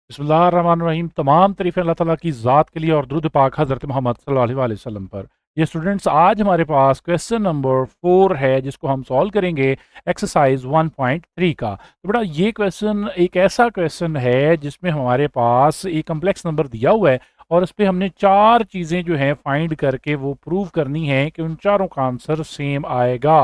बिस्मिल्लाहिर्रहमानिर्रहीम। तमाम तारीफ़ें अल्लाह ताला की ज़ात के लिए और दुरूद पाक हज़रत मोहम्मद सल्लल्लाहु अलैहि वसल्लम पर। ये स्टूडेंट्स, आज हमारे पास क्वेश्चन नंबर 4 है जिसको हम सॉल्व करेंगे एक्सरसाइज 1.3 का। तो बेटा, ये क्वेश्चन एक ऐसा क्वेश्चन है जिसमें हमारे पास एक कम्प्लेक्स नंबर दिया हुआ है और उस पे हमने 4 चीज़ें जो हैं फाइंड करके वो प्रूव करनी है कि उन चारों का आंसर सेम आएगा।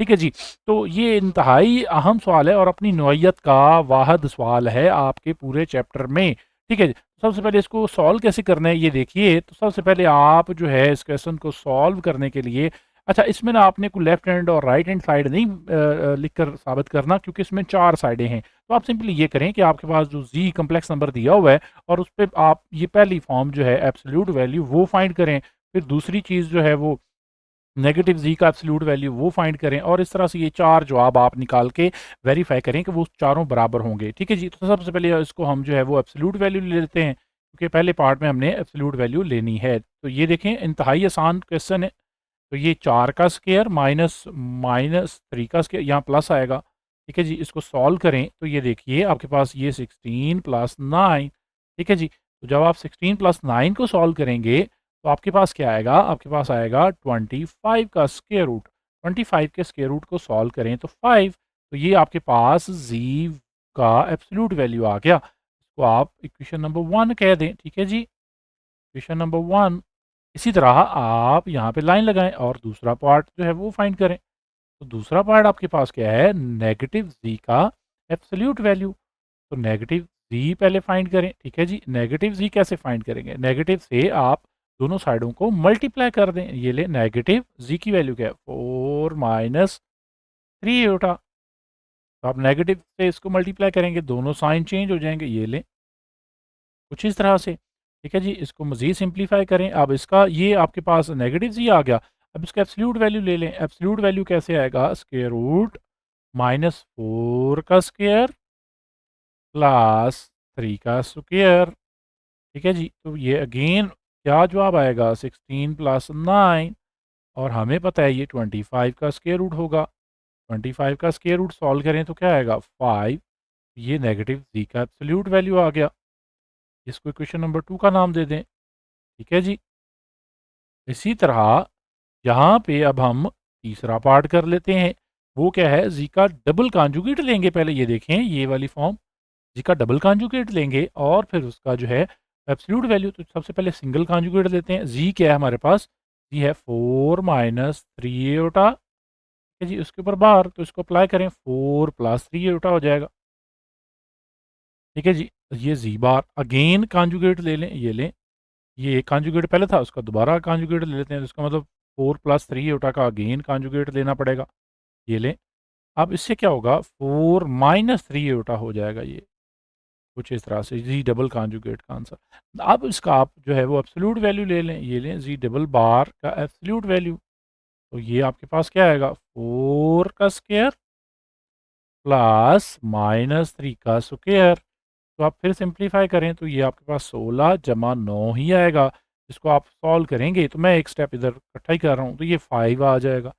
ठीक है जी। तो ये इंतहाई अहम सवाल है और अपनी नौइयत का वाहिद सवाल है आपके पूरे चैप्टर में। ठीक है जी। सबसे पहले इसको सॉल्व कैसे करना है ये देखिए। तो सबसे पहले आप जो है इस क्वेश्चन को सॉल्व करने के लिए, अच्छा, इसमें ना आपने को लेफ्ट हैंड और राइट हैंड साइड नहीं लिख कर साबित करना, क्योंकि इसमें 4 साइडें हैं। तो आप सिंपली ये करें कि आपके पास जो जी कम्प्लेक्स नंबर दिया हुआ है और उस पे आप ये पहली फॉर्म जो है एब्सोल्यूट वैल्यू वो फाइंड करें। फिर दूसरी चीज़ जो है वो नेगेटिव जी का एब्सोल्यूट वैल्यू वो फाइंड करें और इस तरह से ये 4 जवाब आप निकाल के वेरीफाई करें कि वो चारों बराबर होंगे। ठीक है जी। तो सबसे पहले इसको हम जो है वो एब्सोल्यूट वैल्यू ले लेते हैं, क्योंकि पहले पार्ट में हमने एब्सोल्यूट वैल्यू लेनी है। तो ये देखें, इंतहाई आसान क्वेश्चन है। तो ये 4 का स्क्वायर माइनस माइनस 3 का स्क्वायर, यहाँ प्लस आएगा। ठीक है जी। इसको सॉल्व करें तो ये देखिए आपके पास ये 16 प्लस 9। ठीक है जी। तो जब आप 16 प्लस 9 को सॉल्व करेंगे तो आपके पास क्या आएगा? आपके पास आएगा 25 का स्क्वायर रूट। 25 के स्क्वायर रूट को सॉल्व करें तो 5। तो ये आपके पास जी का एब्सोल्यूट वैल्यू आ गया। इसको आप इक्वेशन नंबर 1 कह दें। ठीक है जी। Equation number 1। इसी तरह आप यहाँ पे लाइन लगाएं और दूसरा पार्ट जो है वो फाइंड करें। तो दूसरा पार्ट आपके पास क्या है? नेगेटिव जी का एब्सोल्यूट वैल्यू। तो नेगेटिव जी पहले फाइंड करें। ठीक है जी। नेगेटिव जी कैसे फाइंड करेंगे? नेगेटिव से आप दोनों साइडों को मल्टीप्लाई कर दें। ये ले, नेगेटिव जी की वैल्यू क्या है? 4 माइनस 3 होता। तो आप नेगेटिव से इसको मल्टीप्लाई करेंगे, दोनों साइन चेंज हो जाएंगे। ये लें, कुछ इस तरह से। ठीक है जी। इसको मज़ीद सिंप्लीफाई करें। अब इसका ये आपके पास नेगेटिव जी आ गया। अब इसका एब्सोल्यूट वैल्यू ले लें। एब्सोल्यूट वैल्यू कैसे आएगा? स्क्वायर रूट माइनस 4 का स्क्वायर प्लस 3 का स्क्वायर। ठीक है जी। तो ये अगेन क्या जवाब आएगा? 16 प्लस 9। और हमें पता है ये 25 का स्क्वायर रूट होगा। 25 का स्क्वायर रूट सॉल्व करें तो क्या आएगा? 5। ये नेगेटिव जी का एब्सोल्यूट वैल्यू आ गया। इसको इक्वेशन नंबर 2 का नाम दे दें। ठीक है जी। इसी तरह यहाँ पे अब हम तीसरा पार्ट कर लेते हैं। वो क्या है? जी का डबल कॉन्जुगेट लेंगे। पहले ये देखें, ये वाली फॉर्म, जी का डबल कॉन्जुगेट लेंगे और फिर उसका जो है एब्सोल्यूट वैल्यू। तो सबसे पहले सिंगल कॉन्जुगेट लेते हैं। जी क्या है हमारे पास? जी है 4 माइनस 3 एटा। ठीक है जी। उसके ऊपर बार, तो इसको अप्लाई करें, 4 प्लस 3 एटा हो जाएगा। ठीक है जी। ये जी बार अगेन कॉन्जुगेट ले लें। ये लें, ये एक कॉन्जुगेट पहले था, उसका दोबारा कॉन्जुगेट ले लेते हैं। तो इसका मतलब 4 प्लस 3 एटा का अगेन कॉन्जुगेट लेना पड़ेगा। ये लें। अब इससे क्या होगा? 4 माइनस 3 एटा हो जाएगा। ये कुछ इस तरह से जी डबल कॉन्जुगेट का आंसर। अब इसका आप जो है वो एब्सोल्यूट वैल्यू ले लें। ये लें, जी डबल बार का एब्सोल्यूट वैल्यू। तो ये आपके पास क्या आएगा? 4 का स्क्वायर प्लस माइनस 3 का स्क्वायर। तो आप फिर सिंप्लीफाई करें तो ये आपके पास 16 जमा 9 ही आएगा। इसको आप सॉल्व करेंगे तो मैं एक स्टेप इधर इकट्ठा ही कर रहा हूँ, तो ये 5 आ जाएगा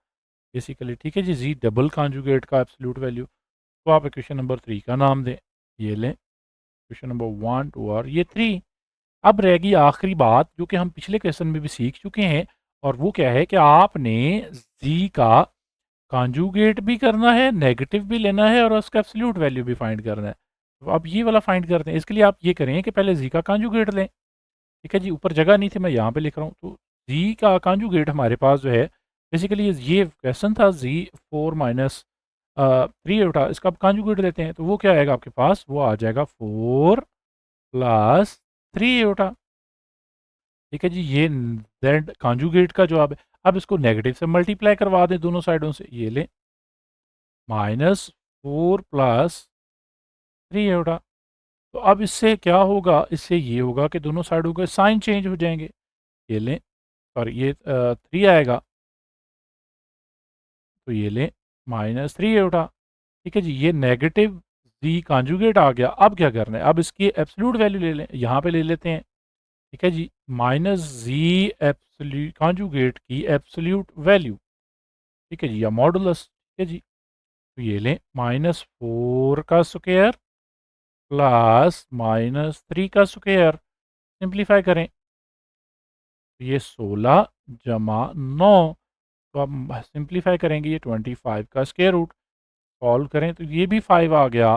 बेसिकली। ठीक है जी। जी डबल कॉन्जुगेट का एब्सोल्यूट वैल्यू। तो आप इक्वेशन नंबर 3 का नाम दें। ये लें, क्वेश्चन नंबर 1 2 और ये 3। अब रहेगी आखिरी बात, जो कि हम पिछले क्वेश्चन में भी सीख चुके हैं, और वो क्या है कि आपने जी का कॉन्जुगेट भी करना है, नेगेटिव भी लेना है और उसका एब्सोल्यूट वैल्यू भी फाइंड करना है। तो अब ये वाला फाइंड करते हैं। इसके लिए आप ये करें कि पहले जी का कॉन्जुगेट लें। ठीक है जी। ऊपर जगह नहीं थी, मैं यहाँ पे लिख रहा हूँ। तो जी का कॉन्जुगेट हमारे पास जो है बेसिकली ये क्वेश्चन था, जी 4 माइनस 3 उठा, इसका आप कॉन्जुगेट लेते हैं तो वो क्या आएगा आपके पास? वो आ जाएगा 4 प्लस 3 उठा। ठीक है जी। ये जेड कॉन्जुगेट का जवाब है। अब इसको नेगेटिव से मल्टीप्लाई करवा दें दोनों साइडों से। ये लें, माइनस 4 प्लस 3 होगा। तो अब इससे क्या होगा? इससे ये होगा कि दोनों साइडों के साइन चेंज हो जाएंगे। ये लें, और ये 3 आएगा। तो ये लें, माइनस 3 होगा। ठीक है जी। ये नेगेटिव जी कॉन्जुगेट आ गया। अब क्या करना है? अब इसकी एब्सोल्यूट वैल्यू ले लें, यहाँ पे ले लेते हैं। ठीक है जी। माइनस जी एब्सोल्यूट कॉन्जुगेट की एब्सोल्यूट वैल्यू। ठीक है जी, या मॉडुलस। ठीक है जी। तो ये लें, माइनस 4 का स्क्वायर प्लस -3 का स्क्वायर। सिंप्लीफाई करें तो ये 16 जमा 9। तो अब सिंप्लीफाई करेंगे, ये 25 का स्क्वायर रूट। सॉल्व करें तो ये भी 5 आ गया।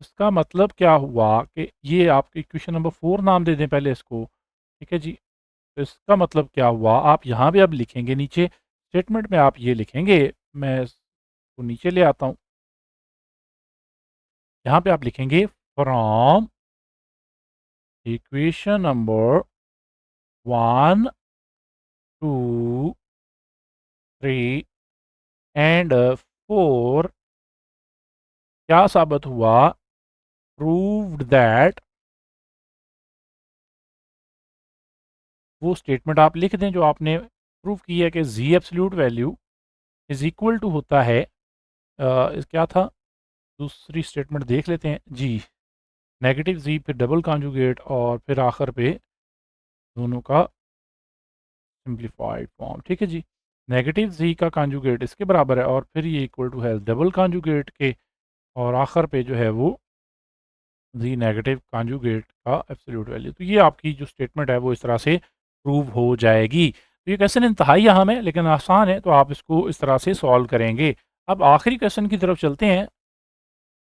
इसका मतलब क्या हुआ कि ये आपके इक्वेशन नंबर 4 नाम दे दें पहले इसको। ठीक है जी। तो इसका मतलब क्या हुआ, आप यहाँ पे अब लिखेंगे नीचे स्टेटमेंट में आप ये लिखेंगे, मैं इसको नीचे ले आता हूँ। यहाँ पे आप लिखेंगे फ्रॉम इक्वेशन नंबर 1 2 3 एंड 4 क्या साबित हुआ, प्रूव्ड दैट। वो स्टेटमेंट आप लिख दें जो आपने प्रूव की है कि g absolute value is equal to होता है क्या था दूसरी स्टेटमेंट देख लेते हैं जी, नेगेटिव जी फिर डबल कॉन्जुगेट और फिर आखिर पे दोनों का सिंप्लीफाइड फॉर्म। ठीक है जी। नेगेटिव जी का कॉन्जुगेट इसके बराबर है और फिर ये इक्वल टू है डबल कॉन्जुगेट के, और आखिर पे जो है वो जी नेगेटिव कॉन्जुगेट का एब्सोल्यूट वैल्यू। तो ये आपकी जो स्टेटमेंट है वो इस तरह से प्रूव हो जाएगी। तो ये क्वेश्चन इंतहाई अहम है लेकिन आसान है, तो आप इसको इस तरह से सॉल्व करेंगे। अब आखिरी क्वेश्चन की तरफ चलते हैं।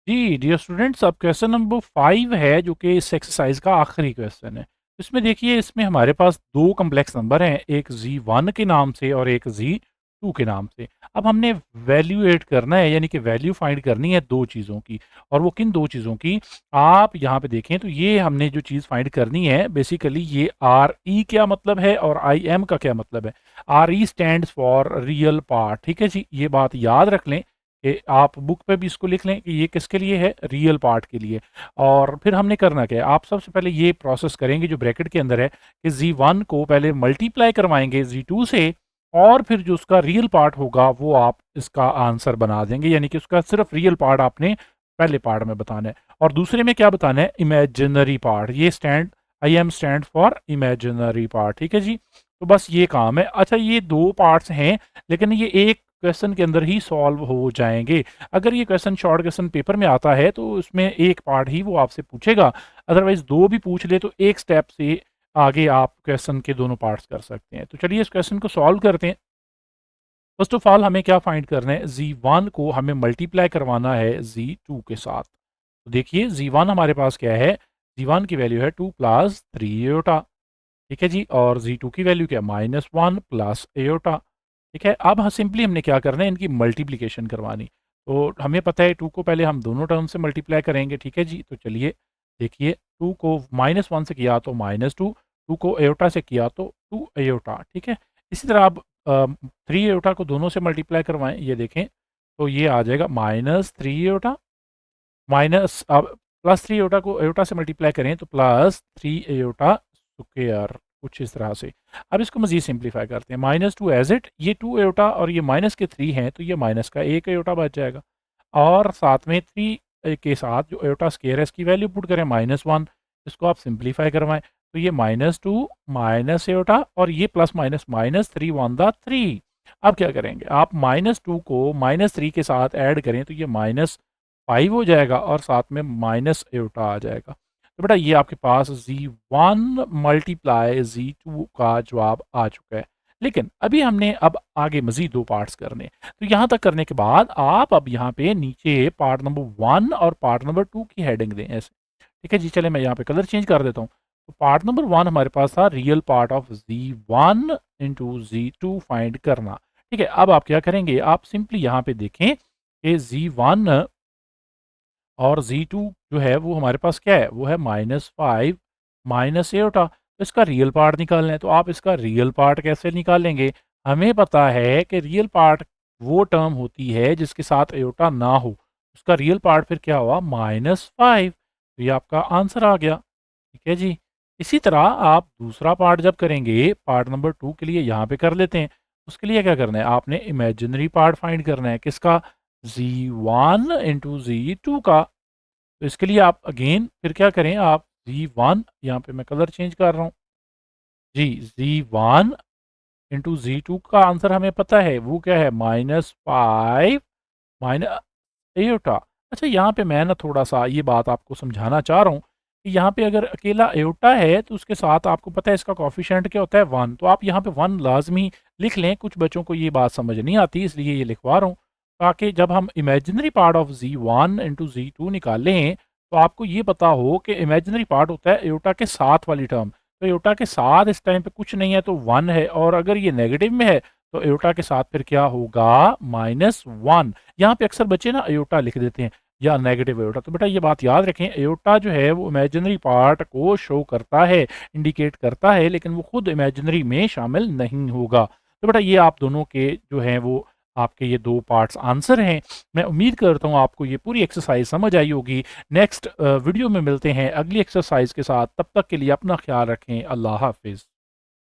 जी डियर स्टूडेंट्स, अब क्वेश्चन नंबर 5 है जो कि इस एक्सरसाइज का आखिरी क्वेश्चन है। इसमें देखिए, इसमें हमारे पास दो कम्प्लेक्स नंबर हैं, एक z1 के नाम से और एक z2 के नाम से। अब हमने वैल्यूएट करना है, यानी कि वैल्यू फाइंड करनी है दो चीज़ों की। और वो किन दो चीज़ों की, आप यहाँ पे देखें तो ये हमने जो चीज़ फाइंड करनी है बेसिकली ये आर ई क्या मतलब है और आई एम का क्या मतलब है। R E stand for real part. ठीक है जी, ये बात याद रख लें कि आप बुक पे भी इसको लिख लें कि ये किसके लिए है, रियल पार्ट के लिए। और फिर हमने करना क्या है, आप सबसे पहले ये प्रोसेस करेंगे जो ब्रैकेट के अंदर है कि जी1 को पहले मल्टीप्लाई करवाएंगे जी2 से, और फिर जो उसका रियल पार्ट होगा वो आप इसका आंसर बना देंगे, यानी कि उसका सिर्फ रियल पार्ट आपने पहले पार्ट में बताना है। और दूसरे में क्या बताना है, इमेजिनरी पार्ट। ये stand I am stand for imaginary part. ठीक है जी। तो बस ये काम है। अच्छा, ये दो पार्ट्स हैं लेकिन ये एक क्वेश्चन के अंदर ही सॉल्व हो जाएंगे। अगर ये क्वेश्चन शॉर्ट क्वेश्चन पेपर में आता है तो उसमें एक पार्ट ही वो आपसे पूछेगा, अदरवाइज दो भी पूछ ले तो एक स्टेप से आगे आप क्वेश्चन के दोनों पार्ट्स कर सकते हैं। तो चलिए इस क्वेश्चन को सॉल्व करते हैं। फर्स्ट ऑफ ऑल हमें क्या फाइंड करना है, z1 को हमें मल्टीप्लाई करवाना है z2 के साथ। तो देखिए z1 हमारे पास क्या है, z1 की वैल्यू है 2 प्लस 3 एयोटा। ठीक है जी। और z2 की वैल्यू क्या है, -1 प्लस एयोटा। ठीक है। अब सिंपली हमने क्या करना है, इनकी मल्टीप्लिकेशन करवानी। तो हमें पता है 2 को पहले हम दोनों टर्म से मल्टीप्लाई करेंगे। ठीक है जी। तो चलिए देखिए, 2 को -1 से किया तो -2, 2 को एयोटा से किया तो 2 एयोटा। ठीक है। इसी तरह आप 3 एयोटा को दोनों से मल्टीप्लाई करवाएं, ये देखें तो ये आ जाएगा -3 एयोटा माइनस, अब +3 एयोटा को एयोटा से मल्टीप्लाई करें तो +3 एयोटा स्क्वायर, कुछ इस तरह से। अब इसको मज़ीद सिंप्लीफाई करते हैं, -2 एज इट, ये 2 एयोटा और ये माइनस के 3 हैं तो ये माइनस का 1 एयोटा बच जाएगा। और साथ में 3 के साथ जो एयोटा स्क्वायर है इसकी वैल्यू पुट करें -1, इसको आप सिंप्लीफाई करवाएं तो ये -2 माइनस एयोटा और ये plus minus minus 3 one the 3। अब क्या करेंगे, आप -2 को -3 के साथ ऐड करें तो ये -5 हो जाएगा और साथ में माइनस एयोटा आ जाएगा। तो बेटा ये आपके पास z1 मल्टीप्लाई z2 का जवाब आ चुका है। लेकिन अभी हमने अब आगे मज़ीद दो पार्ट्स करने हैं। तो यहाँ तक करने के बाद आप अब यहाँ पे नीचे पार्ट नंबर 1 और पार्ट नंबर 2 की हेडिंग दें ऐसे। ठीक है जी। चले मैं यहाँ पे कलर चेंज कर देता हूँ। तो पार्ट नंबर 1 हमारे पास था real part of z1 into z2 find करना। ठीक है। अब आप क्या करेंगे, आप सिंपली यहाँ पे देखें कि z1 और Z2 जो है वो हमारे पास क्या है, वो है -5 माइनस एयोटा। तो इसका रियल पार्ट निकालना है, तो आप इसका रियल पार्ट कैसे निकालेंगे, हमें पता है कि रियल पार्ट वो टर्म होती है जिसके साथ एयोटा ना हो, उसका रियल पार्ट फिर क्या हुआ, -5। तो ये आपका आंसर आ गया। ठीक है जी। इसी तरह आप दूसरा पार्ट जब करेंगे, पार्ट नंबर 2 के लिए यहाँ पे कर लेते हैं। उसके लिए क्या करना है, आपने इमेजिनरी पार्ट फाइंड करना है, किसका, Z1 इंटू Z2 का। तो इसके लिए आप अगेन फिर क्या करें, आप Z1, यहाँ पे मैं कलर चेंज कर रहा हूँ जी, Z1 इंटू Z2 का आंसर हमें पता है वो क्या है, -5 माइनस एयोटा। अच्छा, यहाँ पे मैं ना थोड़ा-सा ये बात आपको समझाना चाह रहा हूँ कि यहाँ पे अगर अकेला एयोटा है तो उसके साथ आपको पता है इसका कोएफ़िशिएंट क्या होता है 1, तो आप यहाँ पे 1 लाज़मी लिख लें। कुछ बच्चों को ये बात समझ नहीं आती इसलिए ये लिखवा रहा हूँ, ताकि जब हम imaginary part of Z1 into Z2 निकालें तो आपको ये पता हो कि इमेजिनरी पार्ट होता है एयोटा के साथ वाली टर्म। तो एयोटा के साथ इस टाइम पे कुछ नहीं है तो 1 है, और अगर ये नेगेटिव में है तो एयोटा के साथ फिर क्या होगा -1। यहाँ पे अक्सर बच्चे ना एयोटा लिख देते हैं या नेगेटिव एयोटा। तो बेटा ये बात याद रखें, एयोटा जो है वो इमेजिनरी पार्ट को शो करता है, इंडिकेट करता है, लेकिन वो खुद इमेजिनरी में शामिल नहीं होगा। तो बेटा ये आप दोनों के जो हैं वो आपके ये 2 पार्ट्स आंसर हैं। मैं उम्मीद करता हूँ आपको ये पूरी एक्सरसाइज समझ आई होगी। नेक्स्ट वीडियो में मिलते हैं अगली एक्सरसाइज के साथ। तब तक के लिए अपना ख्याल रखें। अल्लाह हाफ़िज़।